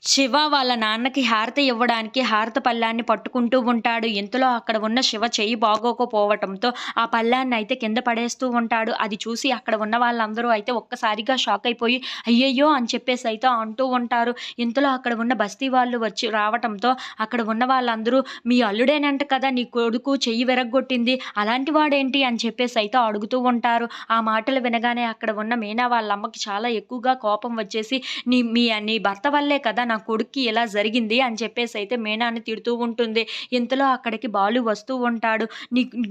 శివ వాళ్ళ నాన్నకి హారతి ఇవ్వడానికి హారతి పళ్ళాన్ని పట్టుకుంటూ ఉంటాడు. ఇంతలో అక్కడ ఉన్న శివ చెయ్యి బాగోకపోవటంతో ఆ పళ్ళాన్ని అయితే కింద పడేస్తూ ఉంటాడు. అది చూసి అక్కడ ఉన్న వాళ్ళందరూ అయితే ఒక్కసారిగా షాక్ అయిపోయి అయ్యయ్యో అని చెప్పేసి అయితే అంటూ ఉంటారు. ఇంతలో అక్కడ ఉన్న బస్తీ వాళ్ళు వచ్చి రావటంతో అక్కడ ఉన్న వాళ్ళందరూ మీ అల్లుడేనంట కదా నీ కొడుకు చెయ్యి విరగ్గొట్టింది. అలాంటి వాడేంటి అని చెప్పేసి అయితే అడుగుతూ ఉంటారు. ఆ మాటలు వినగానే అక్కడ ఉన్న మీనా వాళ్ళ అమ్మకి చాలా ఎక్కువగా కోపం వచ్చేసి నీ భర్త వల్లే కదా నా కొడుక్కి ఇలా జరిగింది అని చెప్పేసైతే మీనాని తిడుతూ ఉంటుంది. ఇంతలో అక్కడికి బాలు వస్తూ ఉంటాడు.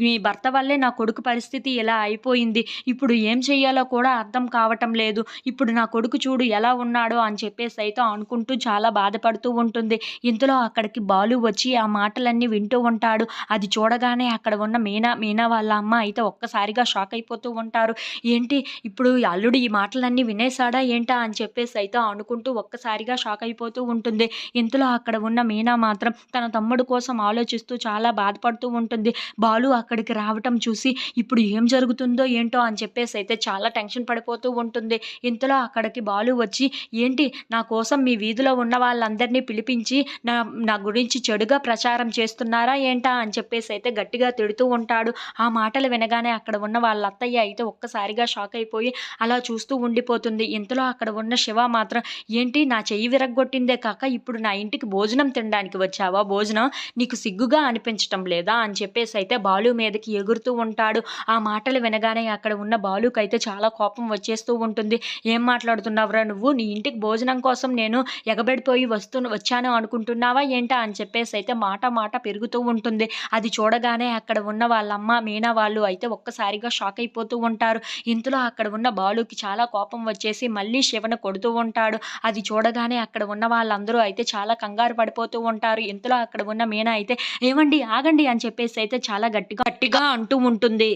నీ భర్త వల్లే నా కొడుకు పరిస్థితి ఇలా అయిపోయింది. ఇప్పుడు ఏం చెయ్యాలో కూడా అర్థం కావటం లేదు. ఇప్పుడు నా కొడుకు చూడు ఎలా ఉన్నాడో అని చెప్పేసైతే అనుకుంటూ చాలా బాధపడుతూ ఉంటుంది. ఇంతలో అక్కడికి బాలు వచ్చి ఆ మాటలన్నీ వింటూ ఉంటాడు. అది చూడగానే అక్కడ ఉన్న మీనా వాళ్ళ అమ్మ అయితే ఒక్కసారిగా షాక్ అయిపోతూ ఉంటారు. ఏంటి ఇప్పుడు ఈ అల్లుడు ఈ మాటలన్నీ వినేసాడా ఏంటా అని చెప్పేసైతే అనుకుంటూ ఒక్కసారిగా షాక్ అయిపోతూ ఉంటుంది. ఇంతలో అక్కడ ఉన్న మీనా మాత్రం తన తమ్ముడు కోసం ఆలోచిస్తూ చాలా బాధపడుతూ ఉంటుంది. బాలు అక్కడికి రావటం చూసి ఇప్పుడు ఏం జరుగుతుందో ఏంటో అని చెప్పేసైతే చాలా టెన్షన్ పడిపోతూ ఉంటుంది. ఇంతలో అక్కడికి బాలు వచ్చి ఏంటి నా కోసం మీ వీధిలో ఉన్న వాళ్ళందరినీ పిలిపించి నా నా గురించి చెడుగా ప్రచారం చేస్తున్నారా ఏంటా అని చెప్పేసైతే గట్టిగా తిడుతూ ఉంటాడు. ఆ మాటలు వినగానే అక్కడ ఉన్న వాళ్ళ అత్తయ్య అయితే ఒక్కసారిగా షాక్ అయిపోయి అలా చూస్తూ ఉండిపోతుంది. ఇంతలో అక్కడ ఉన్న శివ మాత్రం ఏంటి నా చెయ్యి విరగ్గొట్టిందే కాక ఇప్పుడు నా ఇంటికి భోజనం తినడానికి వచ్చావా? భోజనం నీకు సిగ్గుగా అనిపించటం లేదా? అని చెప్పేసైతే బాలు మీదకి ఎగురుతూ ఉంటాడు. ఆ మాటలు వినగానే అక్కడ ఉన్న బాలుకైతే చాలా కోపం వచ్చేస్తూ ఉంటుంది. ఏం మాట్లాడుతున్నావురా నువ్వు? నీ ఇంటికి భోజనం కోసం నేను ఎగబడిపోయి వచ్చాను అనుకుంటున్నావా ఏంటా? అని చెప్పేసైతే మాట పెరుగుతూ ఉంటుంది. అది చూడగానే అక్కడ ఉన్న వాళ్ళమ్మ, మీనా వాళ్ళు అయితే ఒక్కసారిగా షాక్ అయిపోతూ ఉంటారు. ఇంతలో అక్కడ ఉన్న బాలుకి చాలా కోపం వచ్చేసి మళ్ళీ శివను కొడుతూ ఉంటాడు. అది చూడగానే అక్కడ ఉన్న వాళ్ళందరూ అయితే చాలా కంగారు పడిపోతూ ఉంటారు. ఇంతలో అక్కడ ఉన్న మీనా అయితే ఏవండి ఆగండి అని చెప్పేసి అయితే చాలా గట్టిగా అంటూ ఉంటుంది.